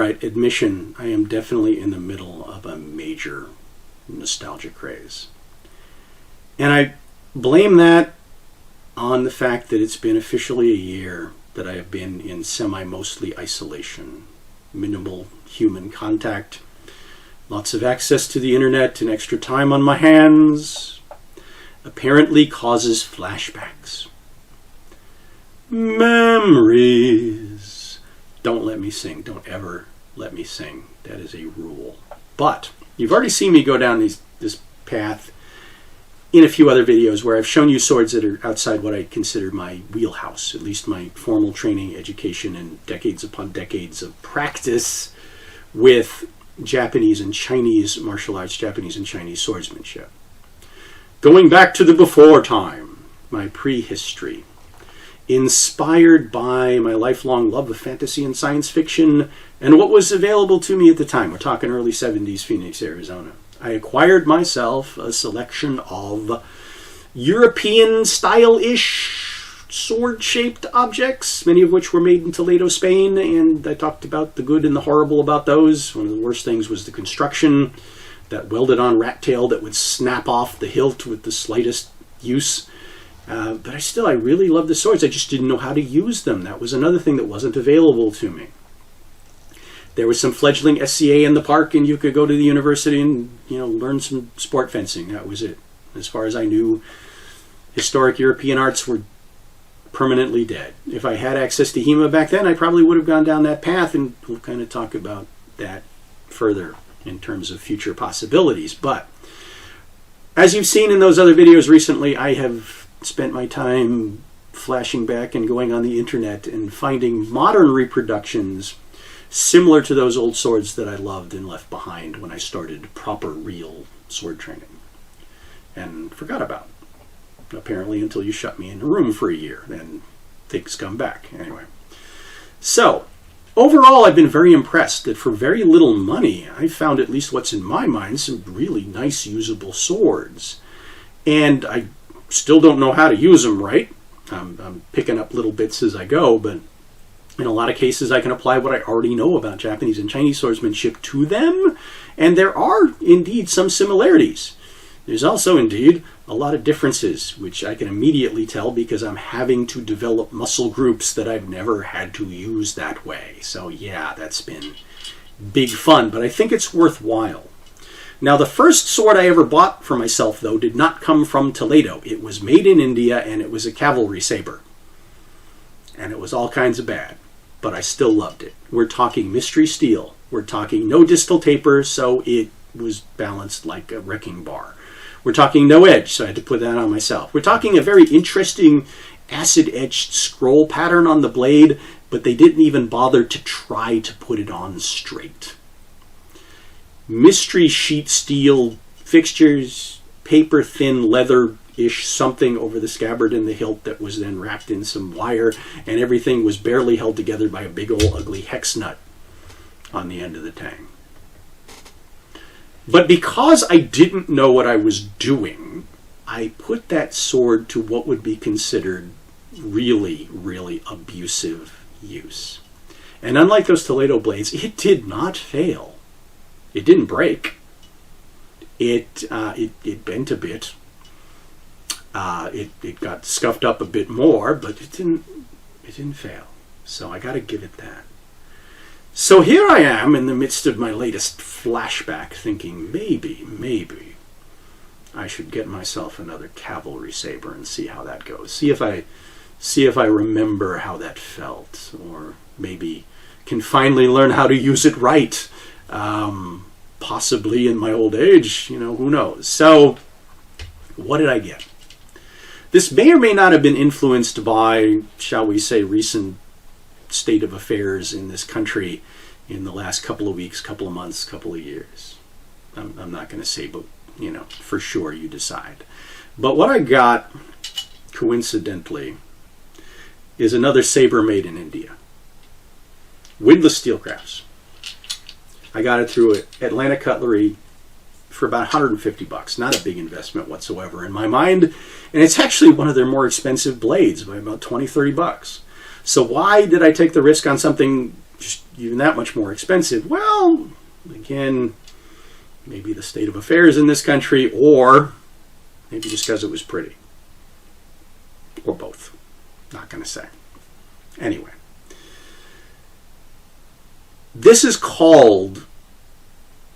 right, admission, I am definitely in the middle of a major nostalgia craze. And I blame that on the fact that it's been officially a year that I have been in mostly isolation, minimal human contact, lots of access to the internet and extra time on my hands, apparently causes flashbacks. Memories. Don't let me sing. Don't ever let me sing. That is a rule. But you've already seen me go down this path in a few other videos where I've shown you swords that are outside what I consider my wheelhouse, at least my formal training, education, and decades upon decades of practice with Japanese and Chinese martial arts, Japanese and Chinese swordsmanship. Going back to the before time, my prehistory, inspired by my lifelong love of fantasy and science fiction and what was available to me at the time. We're talking early 70s, Phoenix, Arizona. I acquired myself a selection of European-style-ish sword-shaped objects, many of which were made in Toledo, Spain, and I talked about the good and the horrible about those. One of the worst things was the construction, that welded-on rat tail that would snap off the hilt with the slightest use. But I really loved the swords. I just didn't know how to use them. That was another thing that wasn't available to me. There was some fledgling SCA in the park, and you could go to the university and, learn some sport fencing. That was it. As far as I knew, historic European arts were permanently dead. If I had access to HEMA back then, I probably would have gone down that path, and we'll kind of talk about that further in terms of future possibilities. But as you've seen in those other videos recently, I have spent my time flashing back and going on the internet and finding modern reproductions similar to those old swords that I loved and left behind when I started proper, real sword training. And forgot about, apparently, until you shut me in a room for a year. Then things come back. Anyway. So, overall, I've been very impressed that for very little money, I found at least what's in my mind some really nice, usable swords. And I still don't know how to use them right. I'm picking up little bits as I go, but in a lot of cases, I can apply what I already know about Japanese and Chinese swordsmanship to them, and there are indeed some similarities. There's also indeed a lot of differences, which I can immediately tell because I'm having to develop muscle groups that I've never had to use that way. So yeah, that's been big fun, but I think it's worthwhile. Now, the first sword I ever bought for myself, though, did not come from Toledo. It was made in India, and it was a Cavalry Saber. And it was all kinds of bad. But I still loved it. We're talking mystery steel. We're talking no distal taper, so it was balanced like a wrecking bar. We're talking no edge, so I had to put that on myself. We're talking a very interesting acid-etched scroll pattern on the blade, but they didn't even bother to try to put it on straight. Mystery sheet steel fixtures, paper-thin leather-ish something over the scabbard and the hilt that was then wrapped in some wire, and everything was barely held together by a big old ugly hex nut on the end of the tang. But because I didn't know what I was doing, I put that sword to what would be considered really, really abusive use. And unlike those Toledo blades, it did not fail. It didn't break. It bent a bit. It got scuffed up a bit more, but it didn't fail. So I got to give it that. So here I am in the midst of my latest flashback, thinking maybe I should get myself another Cavalry Saber and see how that goes. See if I remember how that felt, or maybe can finally learn how to use it right. Possibly in my old age, who knows. So, what did I get? This may or may not have been influenced by, shall we say, recent state of affairs in this country in the last couple of weeks, couple of months, couple of years. I'm not going to say, but, for sure you decide. But what I got, coincidentally, is another saber made in India. Windlass Steelcrafts. I got it through Atlanta Cutlery for about $150. Not a big investment whatsoever in my mind. And it's actually one of their more expensive blades by about $20, $30. So why did I take the risk on something just even that much more expensive. Well, again, maybe the state of affairs in this country, or maybe just because it was pretty. Or both. Not going to say. Anyway. This is called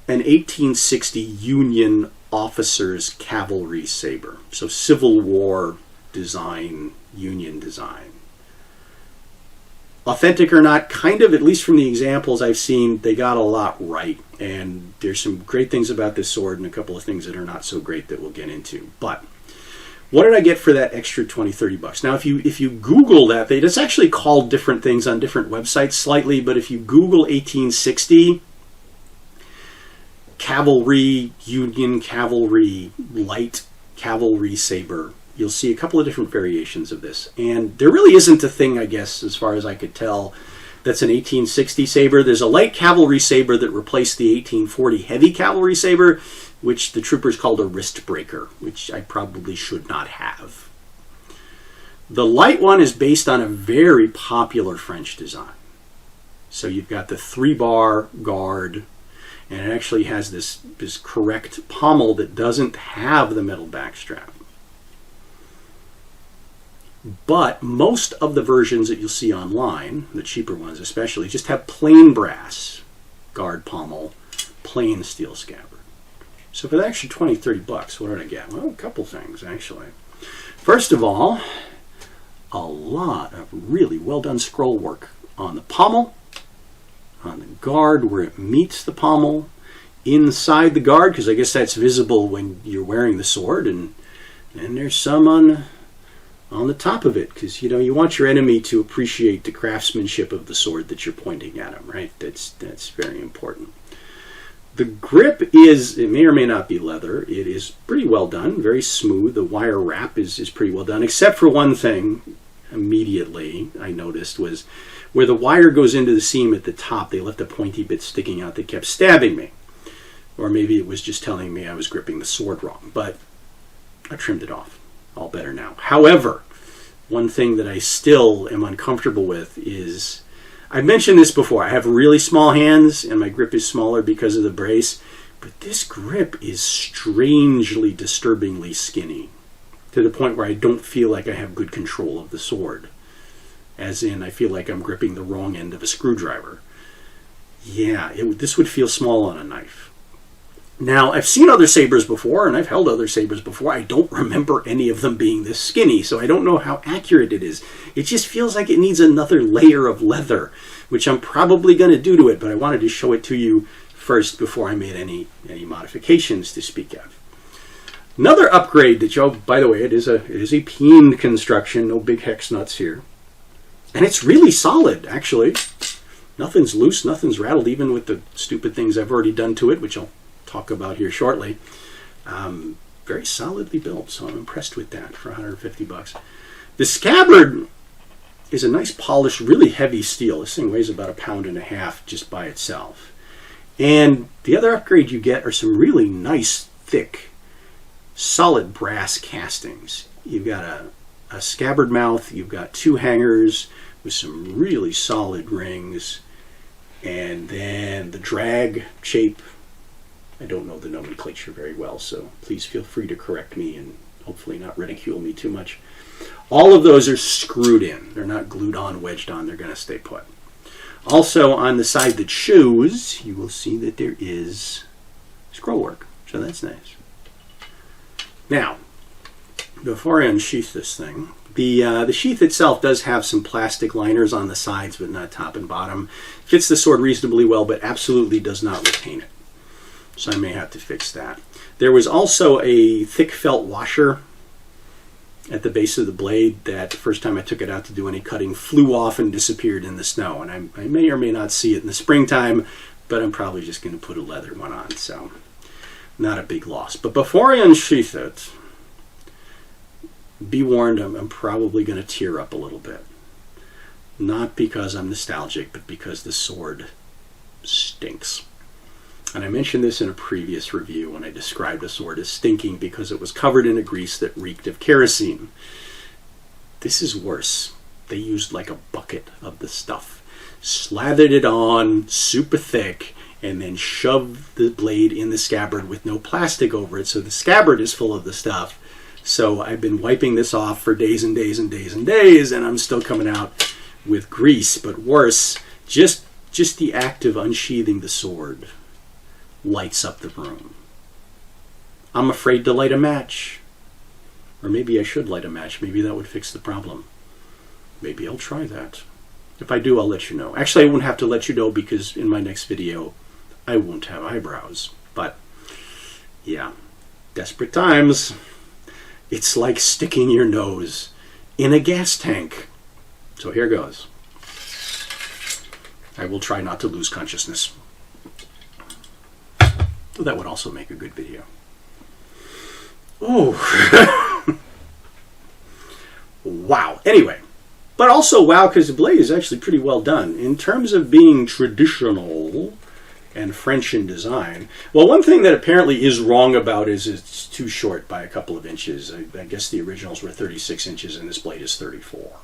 an 1860 Union officer's cavalry saber. So Civil War design, Union design. Authentic or not, kind of, at least from the examples I've seen, they got a lot right. And there's some great things about this sword and a couple of things that are not so great that we'll get into. But what did I get for that extra 20, 30 bucks? Now, if you Google that, it's actually called different things on different websites slightly, but if you Google 1860, cavalry, Union cavalry, light cavalry saber, you'll see a couple of different variations of this. And there really isn't a thing, I guess, as far as I could tell, that's an 1860 saber. There's a light cavalry saber that replaced the 1840 heavy cavalry saber, which the troopers called a wrist breaker, which I probably should not have. The light one is based on a very popular French design. So you've got the 3-bar guard, and it actually has this correct pommel that doesn't have the metal backstrap. But most of the versions that you'll see online, the cheaper ones especially, just have plain brass guard pommel, plain steel scabbard. So for the extra 20, 30 bucks, what did I get? Well, a couple things, actually. First of all, a lot of really well done scroll work on the pommel, on the guard where it meets the pommel, inside the guard, because I guess that's visible when you're wearing the sword, and there's some on the top of it, because you want your enemy to appreciate the craftsmanship of the sword that you're pointing at him, right? That's very important. The grip it may or may not be leather. It is pretty well done, very smooth. The wire wrap is pretty well done, except for one thing immediately I noticed was where the wire goes into the seam at the top, they left a pointy bit sticking out that kept stabbing me. Or maybe it was just telling me I was gripping the sword wrong, but I trimmed it off. All better now. However, one thing that I still am uncomfortable with is, I've mentioned this before, I have really small hands and my grip is smaller because of the brace, but this grip is strangely, disturbingly skinny to the point where I don't feel like I have good control of the sword. As in, I feel like I'm gripping the wrong end of a screwdriver. Yeah, this would feel small on a knife. Now, I've seen other sabers before, and I've held other sabers before. I don't remember any of them being this skinny, so I don't know how accurate it is. It just feels like it needs another layer of leather, which I'm probably going to do to it, but I wanted to show it to you first before I made any modifications to speak of. Another upgrade that by the way, it is a peened construction, no big hex nuts here. And it's really solid, actually. Nothing's loose, nothing's rattled, even with the stupid things I've already done to it, which I'll talk about here shortly. Very solidly built, so I'm impressed with that for 150 bucks. The scabbard is a nice polished, really heavy steel. This thing weighs about 1.5 pounds just by itself. And the other upgrade you get are some really nice, thick, solid brass castings. You've got a scabbard mouth, you've got 2 hangers with some really solid rings, and then the drag shape. I don't know the nomenclature very well, so please feel free to correct me and hopefully not ridicule me too much. All of those are screwed in. They're not glued on, wedged on. They're going to stay put. Also, on the side that shows, you will see that there is scroll work, so that's nice. Now, before I unsheath this thing, the sheath itself does have some plastic liners on the sides, but not top and bottom. Fits the sword reasonably well, but absolutely does not retain it. So I may have to fix that. There was also a thick felt washer at the base of the blade that the first time I took it out to do any cutting flew off and disappeared in the snow. And I may or may not see it in the springtime, but I'm probably just going to put a leather one on, so not a big loss. But before I unsheath it, be warned, I'm probably going to tear up a little bit. Not because I'm nostalgic, but because the sword stinks. And I mentioned this in a previous review when I described a sword as stinking because it was covered in a grease that reeked of kerosene. This is worse. They used like a bucket of the stuff. slathered it on super thick, and then shoved the blade in the scabbard with no plastic over it. So the scabbard is full of the stuff. So I've been wiping this off for days and days and days and days, and I'm still coming out with grease. But worse, just the act of unsheathing the sword lights up the room. I'm afraid to light a match. Or maybe I should light a match. Maybe that would fix the problem. Maybe I'll try that. If I do, I'll let you know. Actually, I won't have to let you know because in my next video, I won't have eyebrows. But, yeah, desperate times. It's like sticking your nose in a gas tank. So here goes. I will try not to lose consciousness. That would also make a good video. Oh. Wow. Anyway. But also wow, because the blade is actually pretty well done. In terms of being traditional and French in design, well, one thing that apparently is wrong about is it's too short by a couple of inches. I guess the originals were 36 inches and this blade is 34.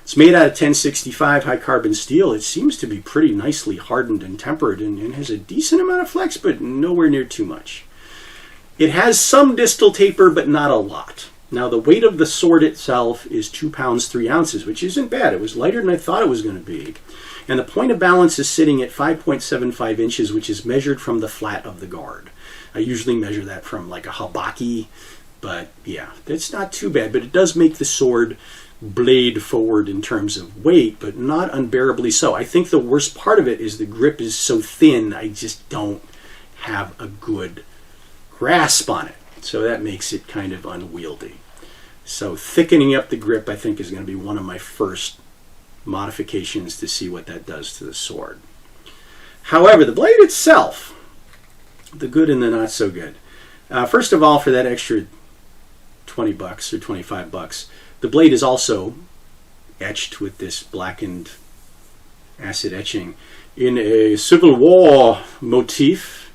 It's made out of 1065 high carbon steel. It seems to be pretty nicely hardened and tempered and has a decent amount of flex, but nowhere near too much. It has some distal taper, but not a lot. Now, the weight of the sword itself is 2 pounds 3 ounces, which isn't bad. It was lighter than I thought it was going to be. And the point of balance is sitting at 5.75 inches, which is measured from the flat of the guard. I usually measure that from like a habaki, but yeah, that's not too bad. But it does make the sword blade forward in terms of weight, but not unbearably so. I think the worst part of it is the grip is so thin, I just don't have a good grasp on it. So that makes it kind of unwieldy. So thickening up the grip, I think, is going to be one of my first modifications to see what that does to the sword. However, the blade itself, the good and the not so good. First of all, for that extra 20 bucks or 25 bucks, the blade is also etched with this blackened acid etching in a Civil War motif.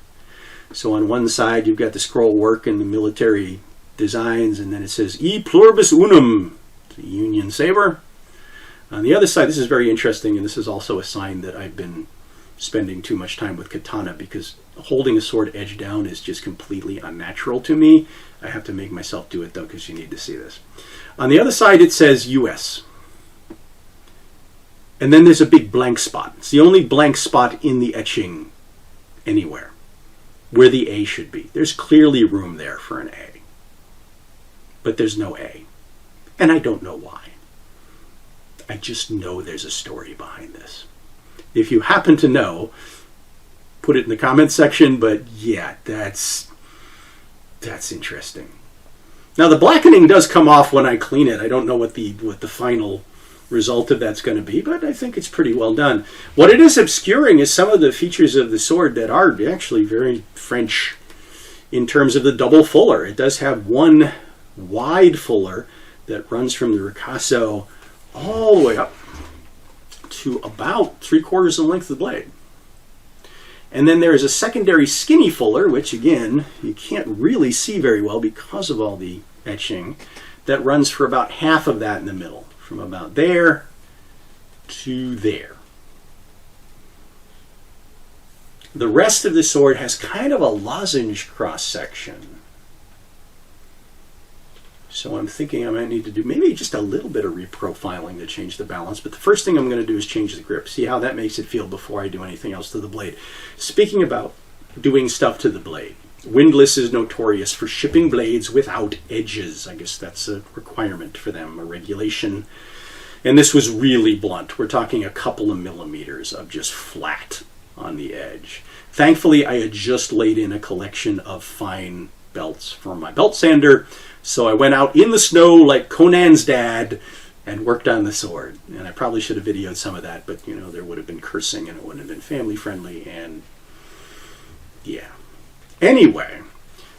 So on one side, you've got the scroll work and the military designs, and then it says, E pluribus unum, the Union Saber. On the other side, this is very interesting, and this is also a sign that I've been spending too much time with katana, because holding a sword edge down is just completely unnatural to me. I have to make myself do it, though, because you need to see this. On the other side, it says US. And then there's a big blank spot. It's the only blank spot in the etching anywhere, where the A should be. There's clearly room there for an A. But there's no A. And I don't know why. I just know there's a story behind this. If you happen to know, put it in the comments section, but yeah, that's interesting. Now the blackening does come off when I clean it. I don't know what the final result of that's going to be, but I think it's pretty well done. What it is obscuring is some of the features of the sword that are actually very French in terms of the double fuller. It does have one wide fuller that runs from the ricasso all the way up to about 3/4 the length of the blade. And then there is a secondary skinny fuller, which again, you can't really see very well because of all the etching, that runs for about half of that in the middle, from about there to there. The rest of the sword has kind of a lozenge cross section. So I'm thinking I might need to do maybe just a little bit of reprofiling to change the balance. But the first thing I'm going to do is change the grip. See how that makes it feel before I do anything else to the blade. Speaking about doing stuff to the blade, Windlass is notorious for shipping blades without edges. I guess that's a requirement for them, a regulation. And this was really blunt. We're talking a couple of millimeters of just flat on the edge. Thankfully, I had just laid in a collection of fine belts for my belt sander. So I went out in the snow like Conan's dad and worked on the sword. And I probably should have videoed some of that, but you know, there would have been cursing and it wouldn't have been family friendly, and yeah. Anyway,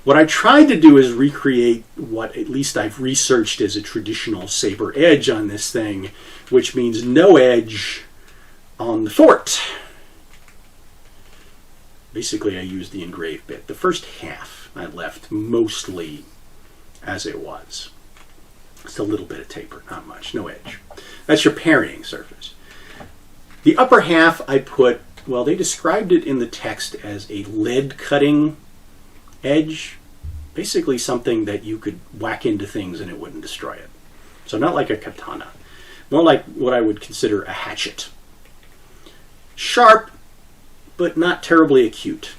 what I tried to do is recreate what at least I've researched as a traditional saber edge on this thing, which means no edge on the fort. Basically, I used the engraved bit. The first half I left mostly as it was. Just a little bit of taper, not much, no edge. That's your parrying surface. The upper half I put, well, they described it in the text as a lead cutting edge. Basically something that you could whack into things and it wouldn't destroy it. So not like a katana. More like what I would consider a hatchet. Sharp, but not terribly acute.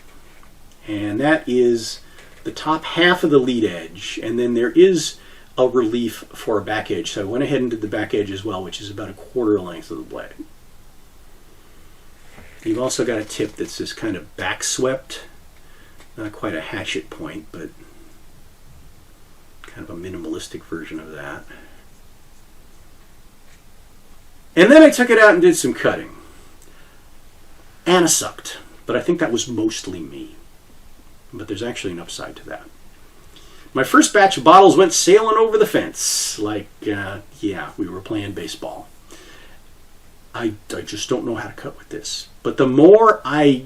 And that is the top half of the lead edge. And then there is a relief for a back edge. So I went ahead and did the back edge as well, which is about a quarter length of the blade. You've also got a tip that's this kind of back swept. Not quite a hatchet point, but kind of a minimalistic version of that. And then I took it out and did some cutting. Anna sucked, but I think that was mostly me. But there's actually an upside to that. My first batch of bottles went sailing over the fence. Like, yeah, we were playing baseball. I just don't know how to cut with this. But the more I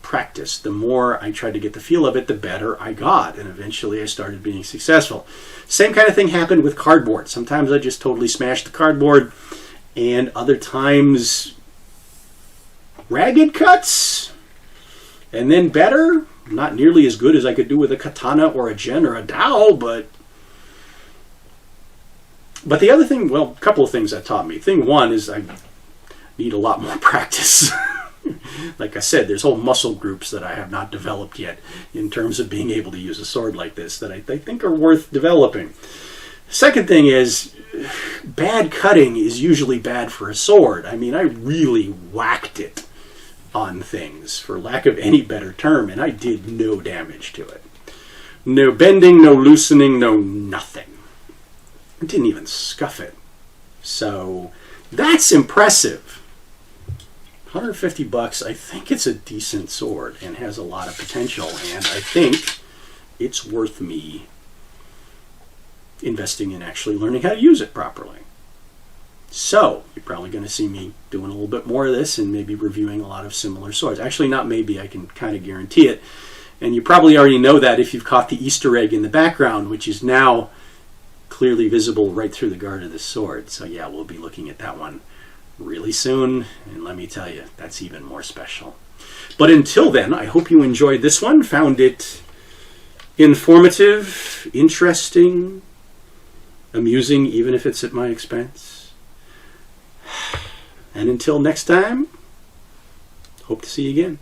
practiced, the more I tried to get the feel of it, the better I got. And eventually I started being successful. Same kind of thing happened with cardboard. Sometimes I just totally smashed the cardboard. And other times, ragged cuts. And then better. Not nearly as good as I could do with a katana or a gen or a dao, but the other thing, well, a couple of things that taught me. Thing one is I need a lot more practice. Like I said, there's whole muscle groups that I have not developed yet in terms of being able to use a sword like this that I think are worth developing. Second thing is, bad cutting is usually bad for a sword. I mean, I really whacked it on things, for lack of any better term, and I did no damage to it. No bending, no loosening, no nothing. I didn't even scuff it. So, that's impressive. $150, I think it's a decent sword and has a lot of potential, and I think it's worth me investing in actually learning how to use it properly. So, you're probably going to see me doing a little bit more of this and maybe reviewing a lot of similar swords. Actually, not maybe, I can kind of guarantee it. And you probably already know that if you've caught the Easter egg in the background, which is now clearly visible right through the guard of this sword. So yeah, we'll be looking at that one really soon. And let me tell you, that's even more special. But until then, I hope you enjoyed this one, found it informative, interesting, amusing, even if it's at my expense. And until next time, hope to see you again.